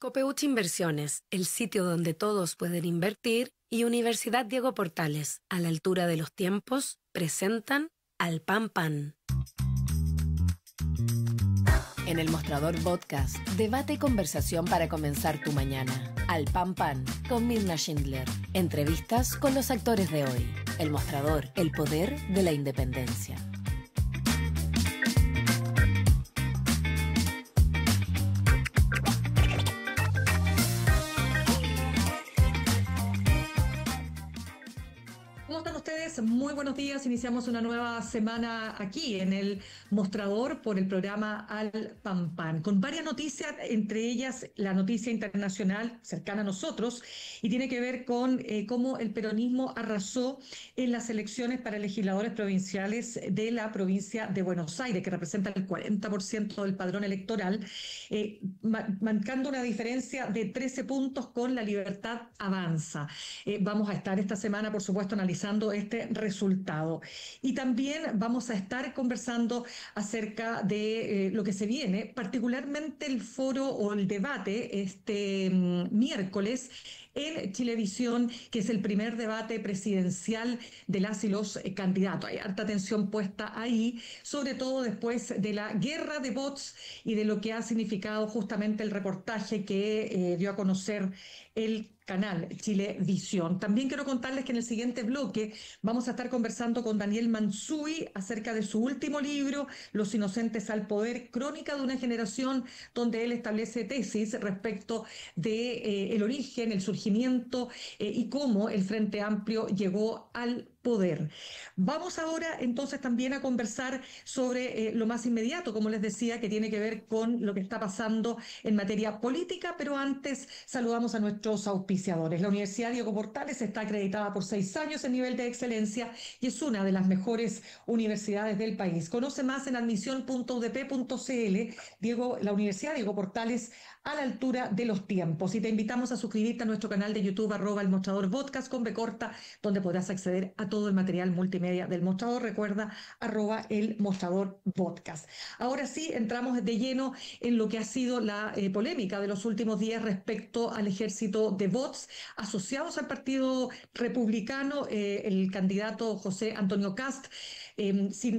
Copeuch Inversiones, el sitio donde todos pueden invertir, y Universidad Diego Portales, a la altura de los tiempos, presentan Al Pan Pan. En el Mostrador Podcast, debate y conversación para comenzar tu mañana. Al Pan Pan, con Mirna Schindler. Entrevistas con los actores de hoy. El Mostrador, el poder de la independencia. Muy buenos días, iniciamos una nueva semana aquí en el Mostrador por el programa Al Pan Pan, con varias noticias, entre ellas la noticia internacional cercana a nosotros y tiene que ver con cómo el peronismo arrasó en las elecciones para legisladores provinciales de la provincia de Buenos Aires, que representa el 40% del padrón electoral, marcando una diferencia de 13 puntos con La Libertad Avanza. Vamos a estar esta semana, por supuesto, analizando este resultado. Y también vamos a estar conversando acerca de lo que se viene, particularmente el foro o el debate este miércoles en Chilevisión, que es el primer debate presidencial de las y los candidatos. Hay harta atención puesta ahí, sobre todo después de la guerra de bots y de lo que ha significado justamente el reportaje que dio a conocer el canal Chilevisión. También quiero contarles que en el siguiente bloque vamos a estar conversando con Daniel Mansuy acerca de su último libro, Los Inocentes al Poder, crónica de una generación, donde él establece tesis respecto de el origen, el surgimiento y cómo el Frente Amplio llegó al poder. Vamos ahora entonces también a conversar sobre lo más inmediato, como les decía, que tiene que ver con lo que está pasando en materia política, pero antes saludamos a nuestros auspiciadores. La Universidad Diego Portales está acreditada por 6 años en nivel de excelencia y es una de las mejores universidades del país. Conoce más en admisión.udp.cl. La Universidad Diego Portales, a la altura de los tiempos. Y te invitamos a suscribirte a nuestro canal de YouTube, @El Mostrador Podcast con B corta, donde podrás acceder a todo el material multimedia del Mostrador. Recuerda, @El Mostrador Podcast. Ahora sí, entramos de lleno en lo que ha sido la polémica de los últimos días respecto al ejército de bots asociados al Partido Republicano. El candidato José Antonio Kast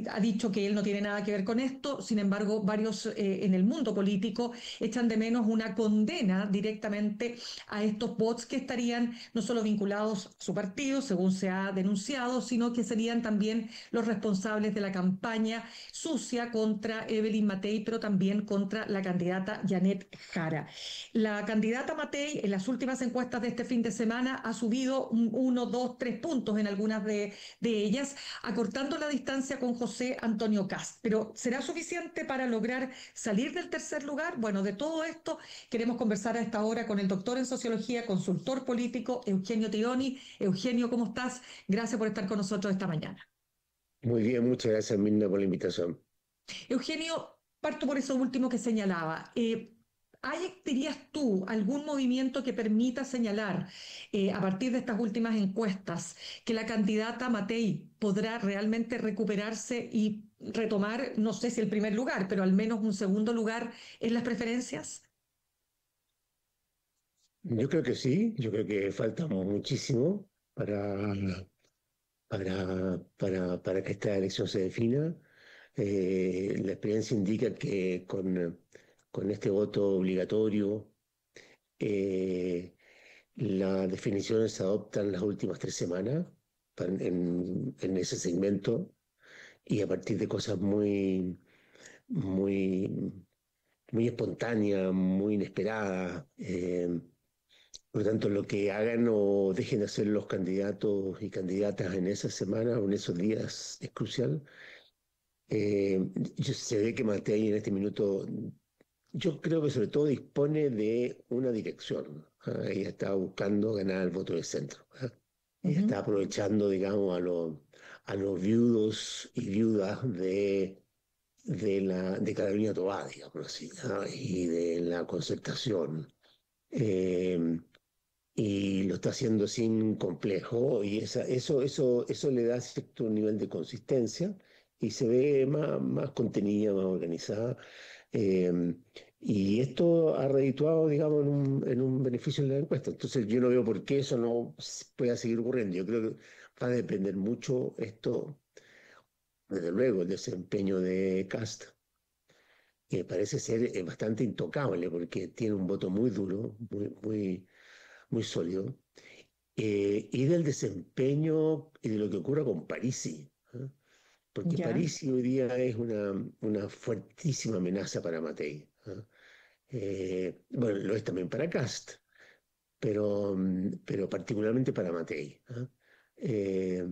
ha dicho que él no tiene nada que ver con esto. Sin embargo, varios en el mundo político echan de menos una condena directamente a estos bots que estarían no solo vinculados a su partido, según se ha denunciado, sino que serían también los responsables de la campaña sucia contra Evelyn Matei, pero también contra la candidata Janet Jara. La candidata Matei, en las últimas encuestas de este fin de semana, ha subido 1, 2, 3 puntos en algunas de ellas, acortando la distancia con José Antonio Kast. Pero ¿será suficiente para lograr salir del tercer lugar? Bueno, de todo esto queremos conversar a esta hora con el doctor en sociología, consultor político, Eugenio Tironi. Eugenio, ¿cómo estás? Gracias por estar con nosotros esta mañana. Muy bien, muchas gracias, Mirna, por la invitación. Eugenio, parto por eso último que señalaba. ¿Hay, dirías tú, algún movimiento que permita señalar, a partir de estas últimas encuestas, que la candidata Matei podrá realmente recuperarse y retomar, no sé si el primer lugar, pero al menos un segundo lugar en las preferencias? Yo creo que sí, yo creo que falta muchísimo para que esta elección se defina. La experiencia indica que con este voto obligatorio, eh, las definiciones se adoptan las últimas 3 semanas en ese segmento y a partir de cosas muy, muy espontáneas, muy inesperadas. Por lo tanto, lo que hagan o dejen de hacer los candidatos y candidatas en esa semana o en esos días es crucial. Se ve que Matei en este minuto, yo creo que sobre todo dispone de una dirección. Ella está buscando ganar el voto del centro. Ella está aprovechando, digamos, a los viudos y viudas de Carolina Tobar, digamos así, y de la Concertación. Y lo está haciendo sin complejo y eso le da cierto nivel de consistencia y se ve más contenida, más organizada. Eh, Y esto ha redituado, digamos, en un beneficio en la encuesta. Entonces yo no veo por qué eso no pueda seguir ocurriendo. Yo creo que va a depender mucho esto, desde luego, el desempeño de Kast, que parece ser bastante intocable porque tiene un voto muy duro, muy sólido, y del desempeño y de lo que ocurra con Parisi, ¿eh? Porque ¿Ya? Parisi hoy día es una fuertísima amenaza para Matei, ¿eh? Bueno, lo es también para Kast, pero particularmente para Matei, ¿eh? Eh,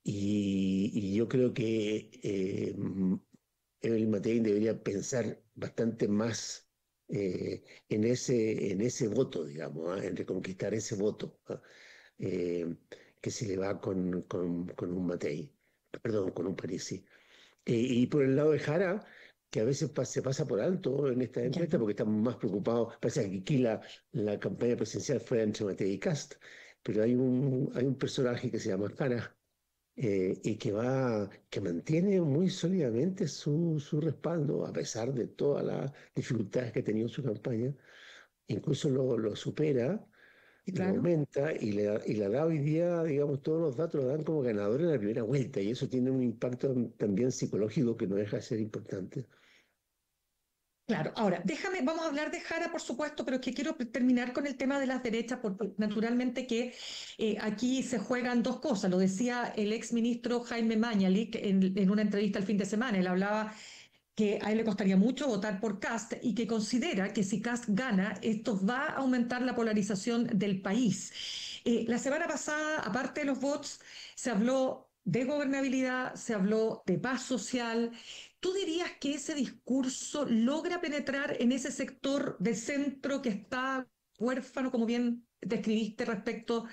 y yo creo que Evelyn Matei debería pensar bastante más en ese voto, digamos, ¿eh? En reconquistar ese voto, ¿eh? Eh, que se le va con un Matei, perdón, con un Parisi. Y por el lado de Jara, que a veces se pasa por alto en esta ¿Ya? encuesta porque estamos más preocupados, parece que aquí la campaña presidencial fue entre Matei y Kast, pero hay un personaje que se llama Jara, y que mantiene muy sólidamente su respaldo a pesar de todas las dificultades que ha tenido en su campaña, incluso lo supera, lo Claro. aumenta y le da hoy día, digamos, todos los datos lo dan como ganador en la primera vuelta y eso tiene un impacto también psicológico que no deja de ser importante. Claro, ahora, vamos a hablar de Jara, por supuesto, pero es que quiero terminar con el tema de las derechas, porque naturalmente que aquí se juegan dos cosas. Lo decía el ex ministro Jaime Mañalich en una entrevista el fin de semana. Él hablaba que a él le costaría mucho votar por Kast y que considera que si Kast gana, esto va a aumentar la polarización del país. La semana pasada, aparte de los votos, se habló de gobernabilidad, se habló de paz social. ¿Tú dirías que ese discurso logra penetrar en ese sector de centro que está huérfano, como bien describiste respecto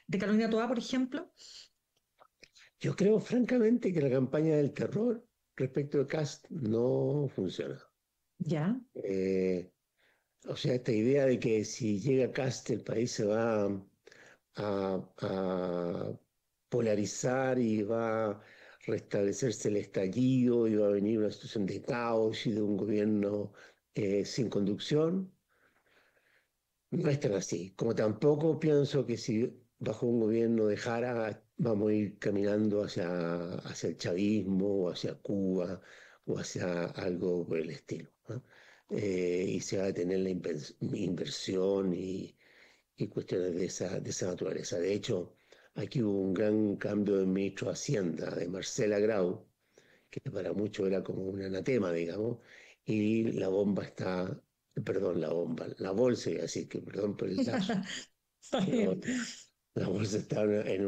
de Carolina Toá, por ejemplo? Yo creo francamente que la campaña del terror respecto de Cast no funciona. Ya, O sea, esta idea de que si llega Cast el país se va a polarizar y va a restablecerse el estallido y va a venir una situación de caos y de un gobierno sin conducción. No es tan así. Como tampoco pienso que si bajo un gobierno de Jara vamos a ir caminando hacia el chavismo o hacia Cuba o hacia algo por el estilo, ¿no? Y se va a detener la inversión y cuestiones de esa naturaleza. De hecho, aquí hubo un gran cambio de ministro de Hacienda, de Marcela Grau, que para muchos era como un anatema, digamos, y la bomba está, perdón, la bolsa, iba a decir que perdón por el lapso, está pero bien. la bolsa está en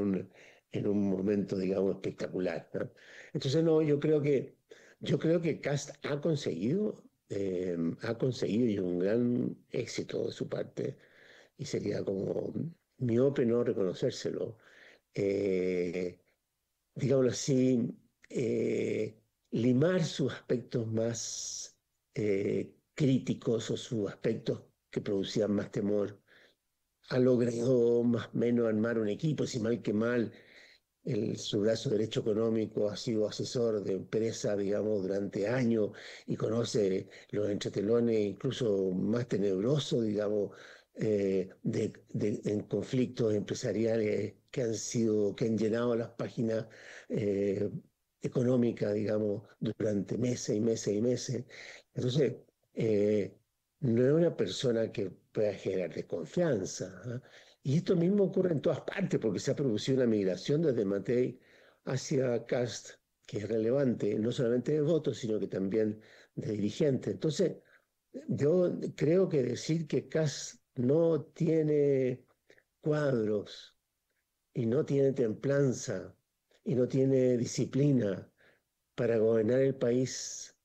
un momento, digamos, espectacular, ¿no? Entonces, no, yo creo que Cast ha conseguido y un gran éxito de su parte, y sería como miope no reconocérselo. Eh, Digámoslo así, limar sus aspectos más críticos o sus aspectos que producían más temor. Ha logrado más o menos armar un equipo, si mal que mal, su brazo derecho económico ha sido asesor de empresa, digamos, durante años y conoce los entretelones incluso más tenebrosos, digamos, en conflictos empresariales que han llenado las páginas eh, económicas, digamos, durante meses y meses y meses. Entonces, eh, no es una persona que pueda generar desconfianza, ¿ah? Y esto mismo ocurre en todas partes, porque se ha producido una migración desde Matei hacia Cast, que es relevante, no solamente de votos, sino que también de dirigentes. Entonces, yo creo que decir que Cast no tiene cuadros y no tiene templanza y no tiene disciplina para gobernar el país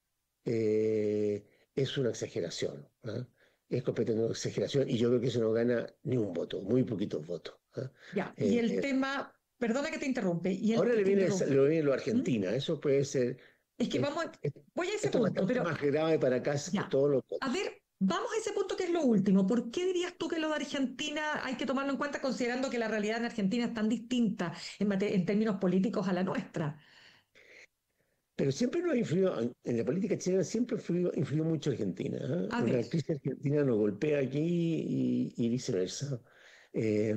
es una exageración, ¿ah? Es completamente una exageración y yo creo que eso no gana ni un voto, muy poquitos votos, ¿ah? Ya, y el Eh, tema, perdona que te interrumpe, Ahora te interrumpo. le viene lo a ¿Mm? Argentina, eso puede ser, Es que es- vamos, voy a ese esto es punto, bastante pero más grave para acá que ya. todos los A votos. ver, vamos a ese punto que es lo último. ¿Por qué dirías tú que lo de Argentina hay que tomarlo en cuenta considerando que la realidad en Argentina es tan distinta en términos políticos a la nuestra? pero siempre nos ha influido, en la política chilena siempre influyó mucho Argentina. A Una ver, crisis argentina nos golpea aquí y viceversa. Eh,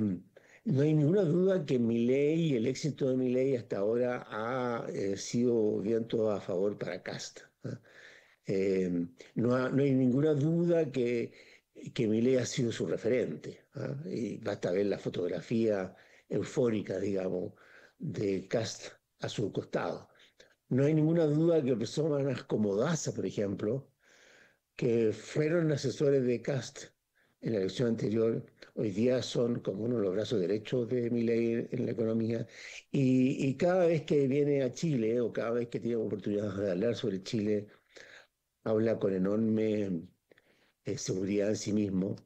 no hay ninguna duda que Milei, el éxito de Milei hasta ahora ha sido viento a favor para Kast. No hay ninguna duda que Milei ha sido su referente. Y basta ver la fotografía eufórica, digamos, de Kast a su costado. No hay ninguna duda que personas como Daza, por ejemplo, que fueron asesores de Kast en la elección anterior, hoy día son como uno de los brazos derechos de Milei en la economía. Y cada vez que viene a Chile o cada vez que tiene oportunidad de hablar sobre Chile, habla con enorme seguridad en sí mismo,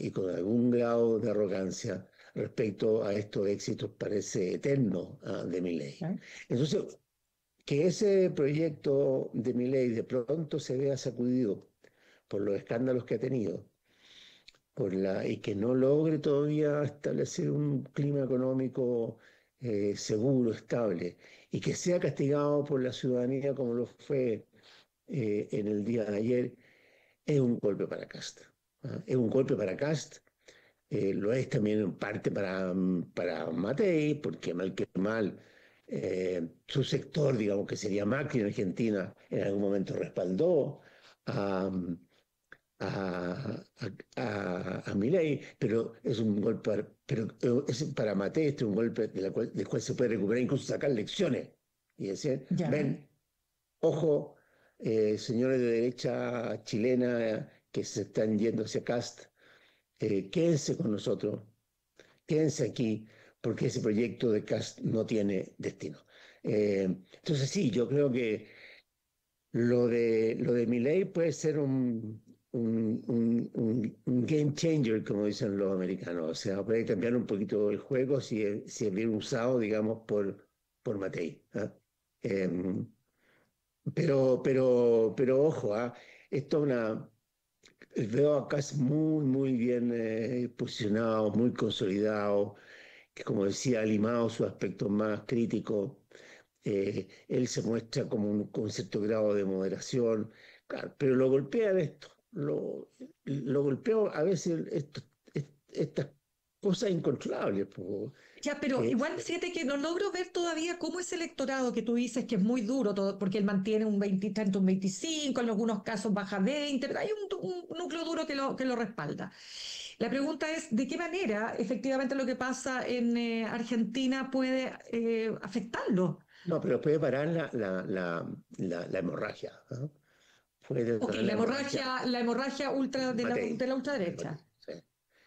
y con algún grado de arrogancia respecto a estos éxitos, parece eterno, de Milei. ¿eh? Entonces, que ese proyecto de Milei de pronto se vea sacudido por los escándalos que ha tenido, y que no logre todavía establecer un clima económico seguro, estable, y que sea castigado por la ciudadanía como lo fue en el día de ayer, es un golpe para Kast. Es un golpe para Kast. Lo es también en parte para Matei, porque mal que mal, su sector, digamos que sería Macri en Argentina, en algún momento respaldó a, a Milei, pero es un golpe, para Matei este es un golpe del cual se puede recuperar, incluso sacar lecciones y decir, Ya. ven, ojo, señores de derecha chilena que se están yendo hacia Kast, quédense con nosotros, quédense aquí, porque ese proyecto de Kast no tiene destino. Entonces sí, yo creo que lo de Milei puede ser un game changer, como dicen los americanos. O sea, puede cambiar un poquito el juego si es bien usado, digamos, por Matei. Pero ojo, esto es una. Veo acá es muy, muy bien posicionado, muy consolidado, que como decía, ha limado su aspecto más crítico. Él se muestra con un cierto grado de moderación, claro, pero lo golpean esto, lo golpea a veces estas cosas incontrolables. Ya, pero Eh, igual fíjate que no logro ver todavía cómo ese electorado que tú dices que es muy duro, porque él mantiene un 20, tanto un 25, en algunos casos baja 20, pero hay un núcleo duro que lo respalda. La pregunta es, ¿de qué manera efectivamente lo que pasa en Argentina puede afectarlo? no, pero puede parar la hemorragia. Puede Ok, parar la hemorragia. la hemorragia ultra Matei. de la ultraderecha. Sí.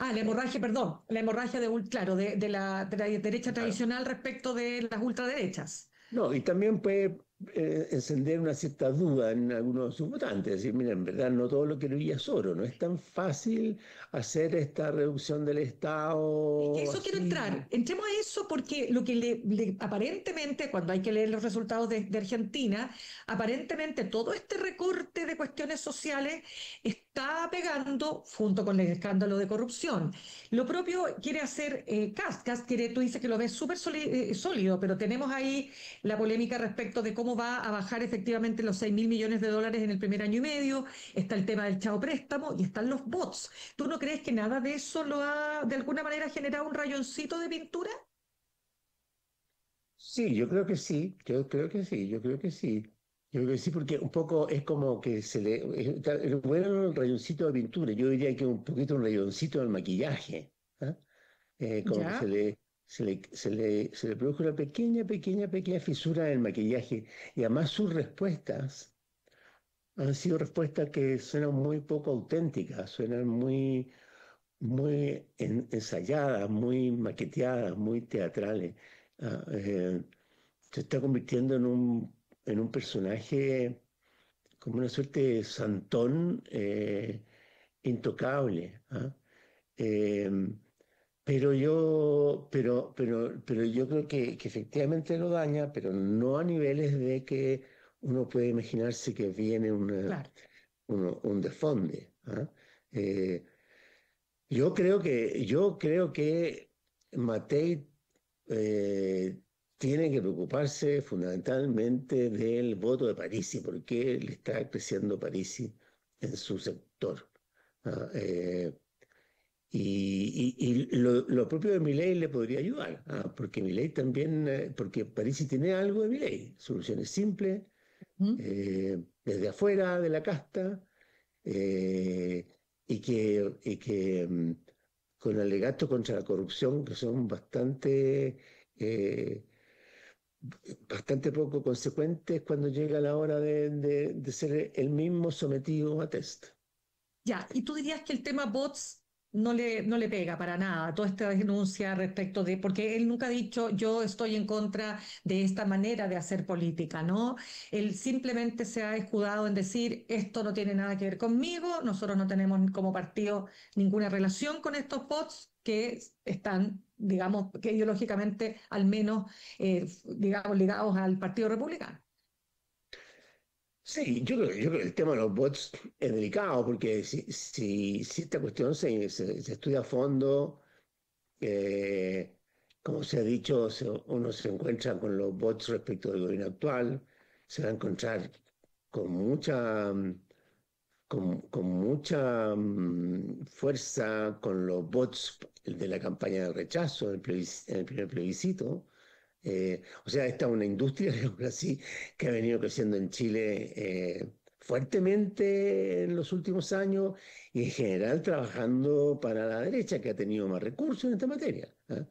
Ah, la hemorragia, perdón, la hemorragia claro, de la derecha Claro. tradicional respecto de las ultraderechas. No, y también puede encender una cierta duda en algunos de sus votantes. Decir, mira, en verdad no todo lo que quería es oro. No es tan fácil hacer esta reducción del Es que Estado eso quiero así. entrar. Entremos a eso porque lo que aparentemente, cuando hay que leer los resultados de Argentina, aparentemente todo este recorte de cuestiones sociales está pegando junto con el escándalo de corrupción. Lo propio quiere hacer Kast. Kast quiere, tú dices que lo ves súper sólido, pero tenemos ahí la polémica respecto de cómo va a bajar efectivamente los 6.000 millones de dólares en el primer año y medio. Está el tema del chavo préstamo y están los bots. ¿Tú no crees que nada de eso lo ha de alguna manera generado un rayoncito de pintura? Sí, yo creo que sí, yo creo que sí, yo creo que sí. Yo creo que sí, porque un poco es como que bueno, el rayoncito de pintura, yo diría que un poquito un rayoncito del maquillaje. ¿Ah? Como que se Ya. le, se le, se le, se le produjo una pequeña, pequeña, pequeña fisura en el maquillaje. Y además sus respuestas han sido respuestas que suenan muy poco auténticas, suenan muy ensayadas, muy maqueteadas, muy teatrales. Ah, Se está convirtiendo en un personaje como una suerte de santón, intocable. Eh, pero yo creo que efectivamente lo daña, pero no a niveles de que uno puede imaginarse que viene Claro. un desfonde. Eh, yo creo que Matei, eh, tiene que preocuparse fundamentalmente del voto de Parisi, porque le está creciendo Parisi en su sector. ¿Ah? Lo propio de Milei le podría ayudar, porque Milei también, porque Parisi tiene algo de Milei, soluciones simples, ¿Mm? desde afuera de la casta, eh, y que con alegatos contra la corrupción que son eh, bastante poco consecuentes cuando llega la hora de ser el mismo sometido a test. Ya, y tú dirías que el tema bots no le pega para nada, toda esta denuncia respecto de, porque él nunca ha dicho yo estoy en contra de esta manera de hacer política, ¿no? Él simplemente se ha escudado en decir esto no tiene nada que ver conmigo, nosotros no tenemos como partido ninguna relación con estos bots que están, digamos, que ideológicamente al menos, digamos, ligados al Partido Republicano. Sí, yo creo que el tema de los bots es delicado porque si esta cuestión se estudia a fondo, eh, como se ha dicho, uno se encuentra con los bots respecto del gobierno actual, se va a encontrar con mucha, con mucha fuerza con los bots de la campaña de rechazo en el primer plebiscito. O sea, esta es una industria, digamos así, que ha venido creciendo en Chile fuertemente en los últimos años y en general trabajando para la derecha, que ha tenido más recursos en esta materia. ¿Ah?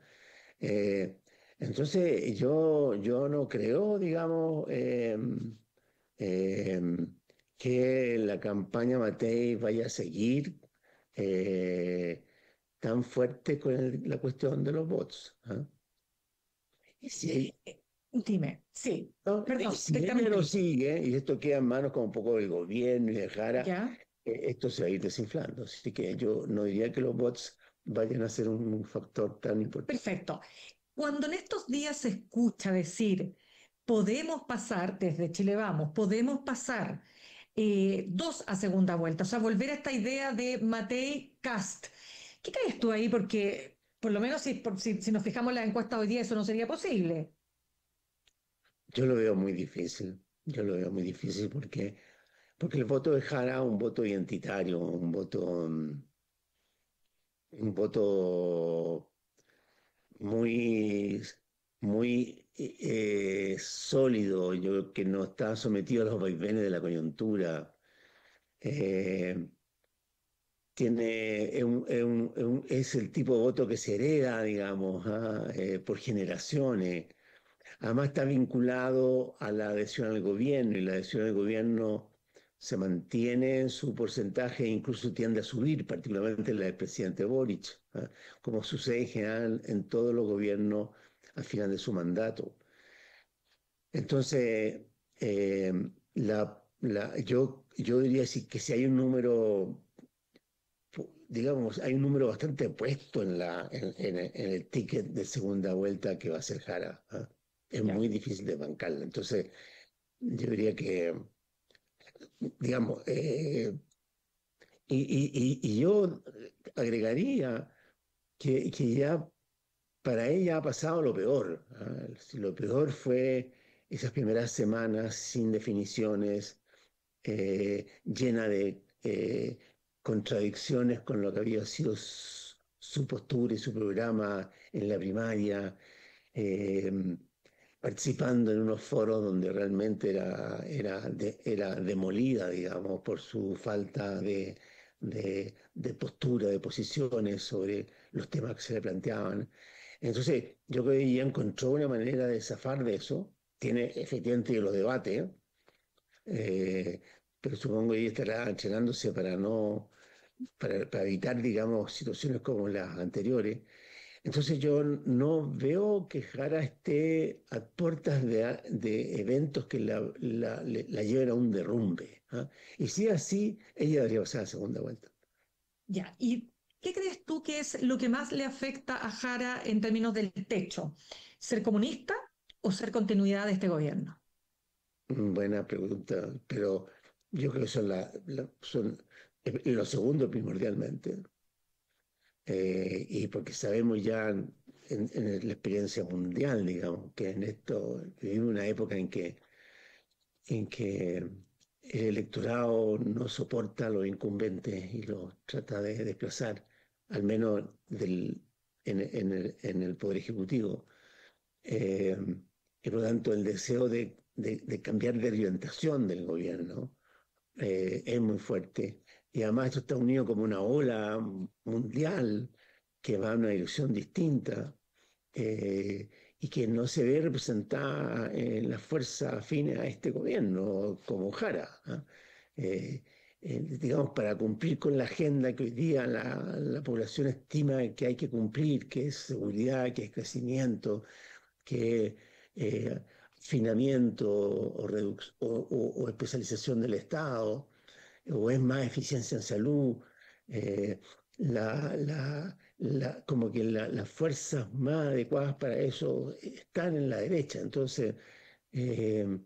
Eh, entonces, yo no creo, digamos, eh, que la campaña Matei vaya a seguir eh, tan fuerte con la cuestión de los votos. ¿Ah? Y si, Dime, sí, ¿no? Y perdón, te si ella lo interrumpí. sigue, y esto queda en manos como un poco del gobierno y de Jara, ¿Ya? esto se va a ir desinflando. Así que yo no diría que los bots vayan a ser un factor tan importante. Perfecto. Cuando en estos días se escucha decir, podemos pasar, desde Chile Vamos, podemos pasar dos a segunda vuelta, o sea, volver a esta idea de Matei Cast, ¿qué crees tú ahí? Porque por lo menos si nos fijamos en la encuesta hoy día, eso no sería posible. Yo lo veo muy difícil. Yo lo veo muy difícil porque el voto de Jara es un voto identitario, un voto muy, muy sólido, que no está sometido a los vaivenes de la coyuntura. Eh, es el tipo de voto que se hereda, digamos, por generaciones. Además está vinculado a la adhesión al gobierno y la adhesión al gobierno se mantiene en su porcentaje e incluso tiende a subir, particularmente la del presidente Boric, como sucede en general en todos los gobiernos al final de su mandato. Entonces, eh, yo diría que si hay un número, digamos, hay un número bastante puesto en el ticket de segunda vuelta que va a ser Jara. Es Ya. muy difícil de bancarla. Entonces, yo diría que, digamos, y yo agregaría que ya para ella ha pasado lo peor. Si lo peor fue esas primeras semanas sin definiciones, llena de contradicciones con lo que había sido su postura y su programa en la primaria, eh, participando en unos foros donde realmente era demolida, digamos, por su falta de postura, de posiciones sobre los temas que se le planteaban. Entonces, yo creo que ella encontró una manera de zafar de eso. Tiene efectivamente los debates, eh, pero supongo que ella estará entrenándose para evitar, digamos, situaciones como las anteriores. Entonces yo no veo que Jara esté a puertas de eventos que la lleven a un derrumbe. Y si es así, ella debería pasar a la segunda vuelta. Ya. ¿Y qué crees tú que es lo que más le afecta a Jara en términos del techo? ¿Ser comunista o ser continuidad de este gobierno? Buena pregunta, pero yo creo que son lo segundo primordialmente. Y porque sabemos ya en la experiencia mundial, digamos, que en esto vivimos una época en que el electorado no soporta a los incumbentes y los trata de desplazar, al menos en el Poder Ejecutivo. Eh, y por lo tanto el deseo de cambiar de orientación del gobierno es muy fuerte. Y además esto está unido como una ola mundial que va en una dirección distinta y que no se ve representada en las fuerzas afines a este gobierno, como Jara. ¿Ah? Digamos, para cumplir con la agenda que hoy día la población estima que hay que cumplir, que es seguridad, que es crecimiento, que es afinamiento o especialización del Estado, o es más eficiencia en salud, eh, como que las fuerzas más adecuadas para eso están en la derecha. Entonces, eh,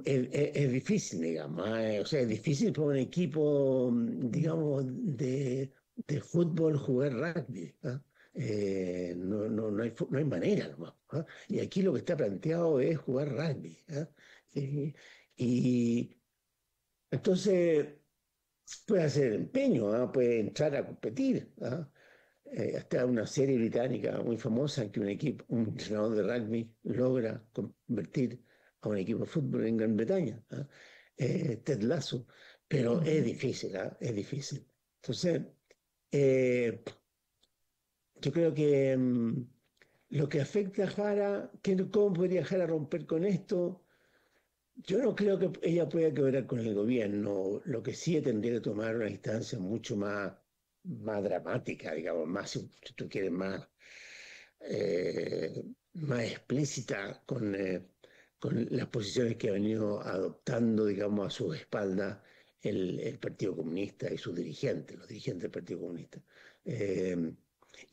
es difícil, digamos. O sea, es difícil para un equipo, digamos, de fútbol jugar rugby. ¿Ah? No hay manera nomás. ¿Ah? Y aquí lo que está planteado es jugar rugby. ¿Ah? Y entonces puede hacer empeño, ¿ah? Puede entrar a competir. ¿Ah? Hasta una serie británica muy famosa en que un entrenador de rugby logra convertir a un equipo de fútbol en Gran Bretaña. ¿Ah? Ted Lasso. Pero es difícil, ¿ah? Es difícil. Entonces, yo creo que lo que afecta a Jara, ¿cómo podría Jara romper con esto? Yo no creo que ella pueda quebrar con el gobierno. Lo que sí tendría que tomar una instancia mucho más dramática, digamos, más, si tú quieres, más explícita con las posiciones que ha venido adoptando, digamos, a su espalda el Partido Comunista y sus dirigentes, los dirigentes del Partido Comunista.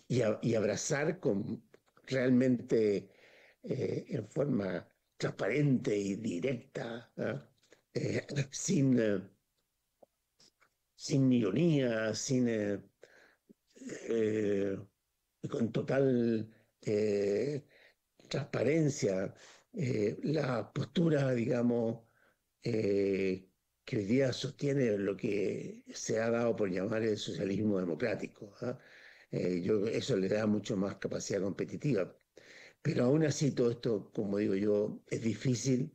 Y abrazar realmente en forma transparente y directa, ¿ah? Eh, sin, eh, sin ironía, eh, con total transparencia, la postura, digamos, que hoy día sostiene lo que se ha dado por llamar el socialismo democrático. ¿Ah? Eso le da mucho más capacidad competitiva. Pero aún así todo esto, como digo yo, es difícil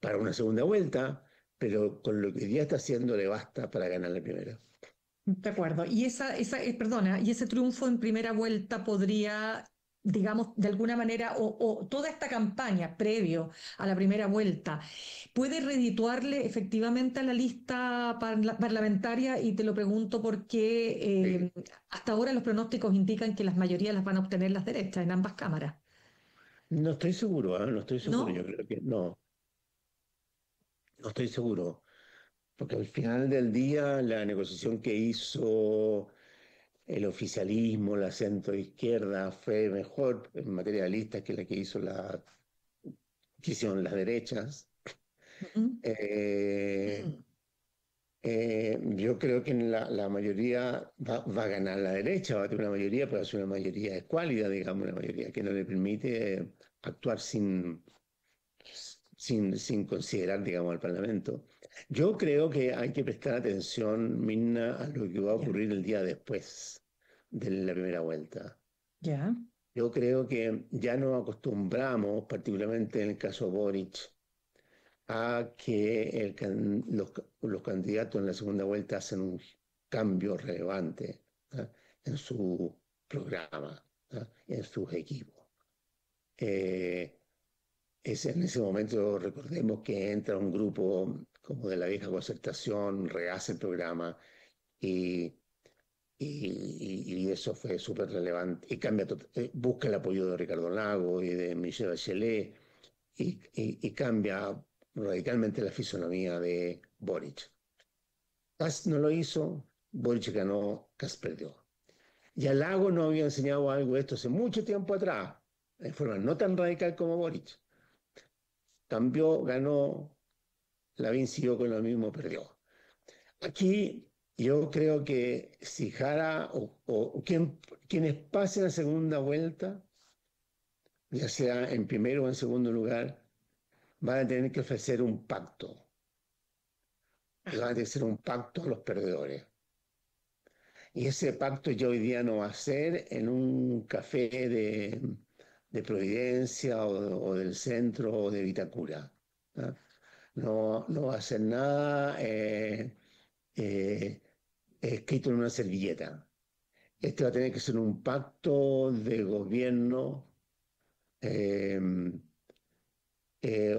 para una segunda vuelta, pero con lo que hoy día está haciendo le basta para ganar la primera. De acuerdo. Y perdona, y ese triunfo en primera vuelta podría, digamos, de alguna manera, o toda esta campaña previo a la primera vuelta, puede redituarle efectivamente a la lista parlamentaria, y te lo pregunto porque Sí. hasta ahora los pronósticos indican que las mayorías las van a obtener las derechas en ambas cámaras, No estoy seguro, ¿ah? No estoy seguro, yo ¿no? creo que no estoy seguro, porque al final del día la negociación que hizo el oficialismo, la centroizquierda, fue mejor en materia de listas que la que hicieron las derechas. Ujú. Eh, yo creo que en la mayoría va a ganar la derecha, va a tener una mayoría, pero es una mayoría escuálida, digamos, una mayoría que no le permite actuar sin considerar, digamos, al Parlamento. Yo creo que hay que prestar atención, Mirna, a lo que va a Ya, ocurrir el día después de la primera vuelta. ya, Yo creo que ya nos acostumbramos, particularmente en el caso Boric, a que los candidatos en la segunda vuelta hacen un cambio relevante, ¿ah? En su programa, ¿ah? En sus equipos. Eh, en ese momento recordemos que entra un grupo como de la vieja concertación, rehace el programa y, y eso fue súper relevante. Y busca el apoyo de Ricardo Lago y de Michelle Bachelet y cambia radicalmente la fisonomía de Boric. Kass no lo hizo, Boric ganó, Kass perdió. Y a Lago no había enseñado algo de esto hace mucho tiempo atrás, de forma no tan radical como Boric. Cambió, ganó, Lavín siguió con lo mismo, perdió. Aquí yo creo que si Jara o quienes pasen a segunda vuelta, ya sea en primero o en segundo lugar, van a tener que ofrecer un pacto. Y van a tener que hacer un pacto a los perdedores. Y ese pacto ya hoy día no va a ser en un café de Providencia o del centro o de Vitacura. ¿Ah? No, no va a ser nada eh, escrito en una servilleta. Este va a tener que ser un pacto de gobierno eh,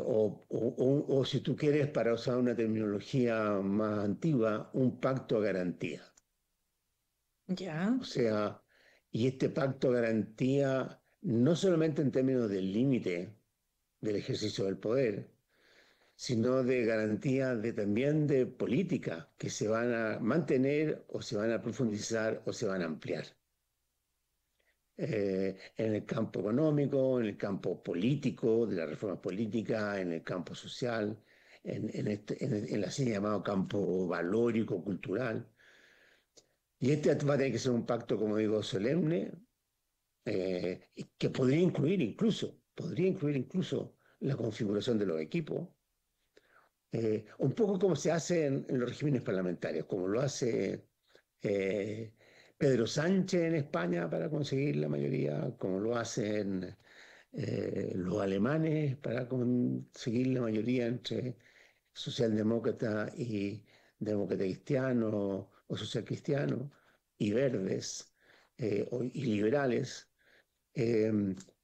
o si tú quieres, para usar una terminología más antigua, un pacto a garantía. Ya. O sea, y este pacto garantía no solamente en términos del límite del ejercicio del poder, sino de garantía también de políticas que se van a mantener o se van a profundizar o se van a ampliar. En el campo económico, en el campo político, de la reforma política, en el campo social, en la así llamado campo valórico, cultural. Y este va a tener que ser un pacto, como digo, solemne, que podría incluir incluso la configuración de los equipos, un poco como se hace en los regímenes parlamentarios, como lo hace Pedro Sánchez en España para conseguir la mayoría, como lo hacen los alemanes para conseguir la mayoría entre socialdemócrata y demócrata cristiano o social cristiano y verdes y liberales. Eh,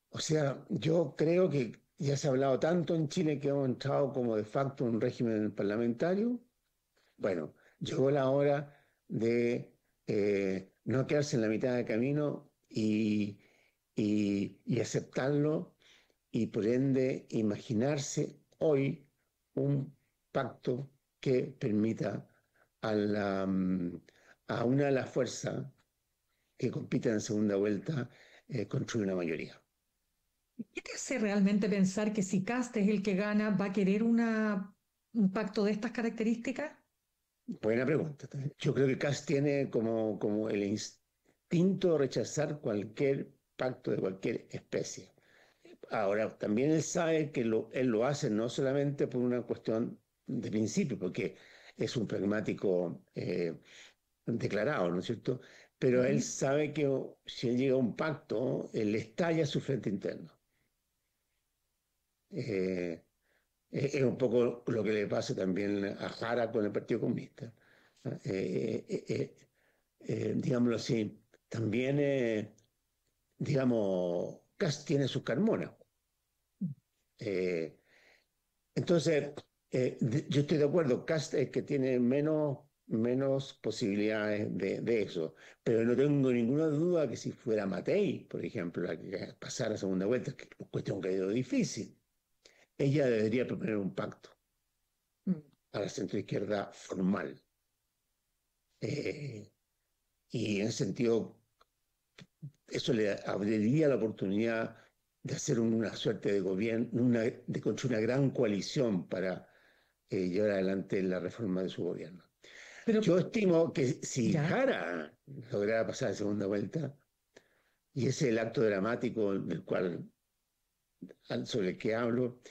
o sea, yo creo que ya se ha hablado tanto en Chile que hemos entrado como de facto en un régimen parlamentario. Bueno, llegó la hora de no quedarse en la mitad del camino y aceptarlo y por ende imaginarse hoy un pacto que permita a una de las fuerzas que compiten en segunda vuelta construir una mayoría. ¿Qué te hace realmente pensar que si Kast es el que gana, va a querer un pacto de estas características? Buena pregunta. Yo creo que Kast tiene como el instinto de rechazar cualquier pacto de cualquier especie. Ahora, también él sabe que él lo hace no solamente por una cuestión de principio, porque es un pragmático declarado, ¿no es cierto? Pero él Ujú. sabe que si él llega a un pacto, él estalla su frente interno. Eh, es un poco lo que le pasa también a Jara con el Partido Comunista. ¿No? Digámoslo así, también, digamos, Kast tiene sus Carmona. Eh, entonces, yo estoy de acuerdo, Kast es que tiene menos posibilidades de eso, pero no tengo ninguna duda que si fuera Matei, por ejemplo, la que pasara a segunda vuelta, que es cuestión que ha ido difícil, ella debería proponer un pacto Mm. a la centroizquierda formal. Eh, y en ese sentido, eso le abriría la oportunidad de hacer una suerte de gobierno, de construir una gran coalición para llevar adelante la reforma de su gobierno. Pero, Yo estimo que si ya. Jara lograra pasar de segunda vuelta, y ese es el acto dramático sobre el que hablo,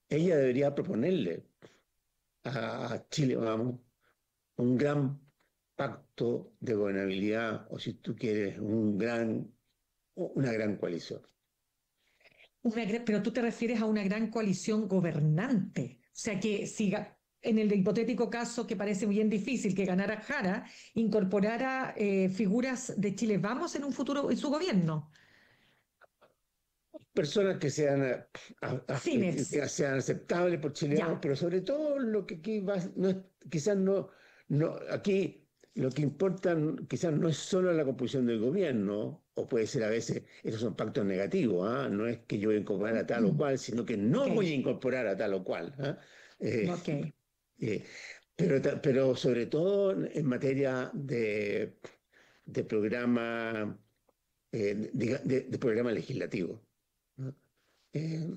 ella debería proponerle a Chile, vamos, un gran pacto de gobernabilidad, o si tú quieres, una gran coalición. Pero tú te refieres a una gran coalición gobernante. O sea que si en el hipotético caso que parece bien difícil que ganara Jara, incorporara figuras de Chile Vamos en un futuro en su gobierno. Personas que sean, Afines. que sean aceptables por chilenos, Ya. pero sobre todo lo que aquí va, no es, quizás no, aquí lo que importa quizás no es solo la composición del gobierno, o puede ser a veces, esos son pactos negativos, ¿ah? No es que yo voy a incorporar a tal o cual, sino que no Ok, voy a incorporar a tal o cual. ¿Ah? Eh, ok. eh, pero sobre todo en materia de programa, de programa legislativo, ¿no? Eh,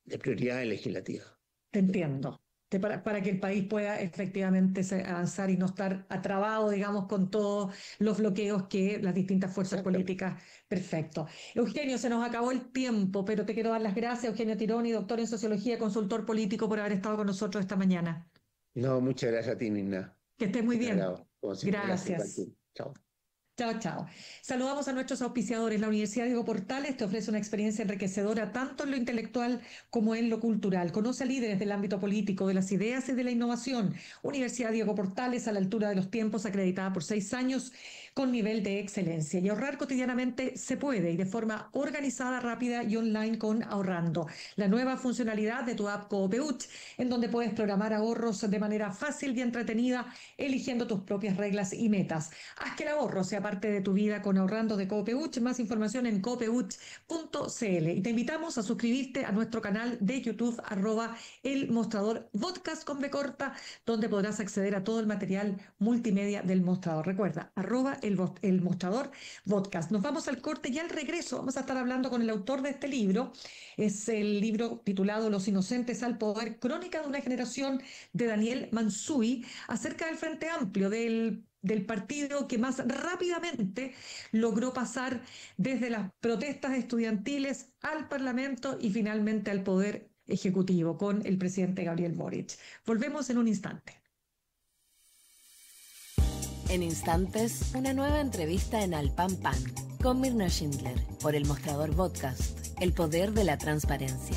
de prioridades legislativas. Te entiendo, para que el país pueda efectivamente avanzar y no estar atrabado, digamos, con todos los bloqueos que las distintas fuerzas políticas. Perfecto. Eugenio, se nos acabó el tiempo, pero te quiero dar las gracias, Eugenio Tironi, doctor en sociología, consultor político, por haber estado con nosotros esta mañana. No, muchas gracias a ti, Mirna. Que estés muy bien. Gracias. Chao. Chao, chao. Saludamos a nuestros auspiciadores. La Universidad Diego Portales te ofrece una experiencia enriquecedora tanto en lo intelectual como en lo cultural. Conoce a líderes del ámbito político, de las ideas y de la innovación. Universidad Diego Portales, a la altura de los tiempos, acreditada por 6 años con nivel de excelencia. Y ahorrar cotidianamente se puede y de forma organizada, rápida y online con Ahorrando, la nueva funcionalidad de tu app Coopeuch, en donde puedes programar ahorros de manera fácil y entretenida, eligiendo tus propias reglas y metas. Haz que el ahorro sea parte de tu vida con Ahorrando de Coopeuch. Más información en coopeuch.cl. Y te invitamos a suscribirte a nuestro canal de YouTube, @elmostrador podcast con B corta, donde podrás acceder a todo el material multimedia del Mostrador. Recuerda, @el Mostrador podcast. Nos vamos al corte y al regreso vamos a estar hablando con el autor de este libro. Es el libro titulado Los inocentes al poder, crónica de una generación, de Daniel Mansuy, acerca del Frente Amplio, del partido que más rápidamente logró pasar desde las protestas estudiantiles al Parlamento y finalmente al Poder Ejecutivo con el presidente Gabriel Boric. Volvemos en un instante. En instantes, una nueva entrevista en Al Pan Pan con Mirna Schindler por El Mostrador Podcast, el poder de la transparencia.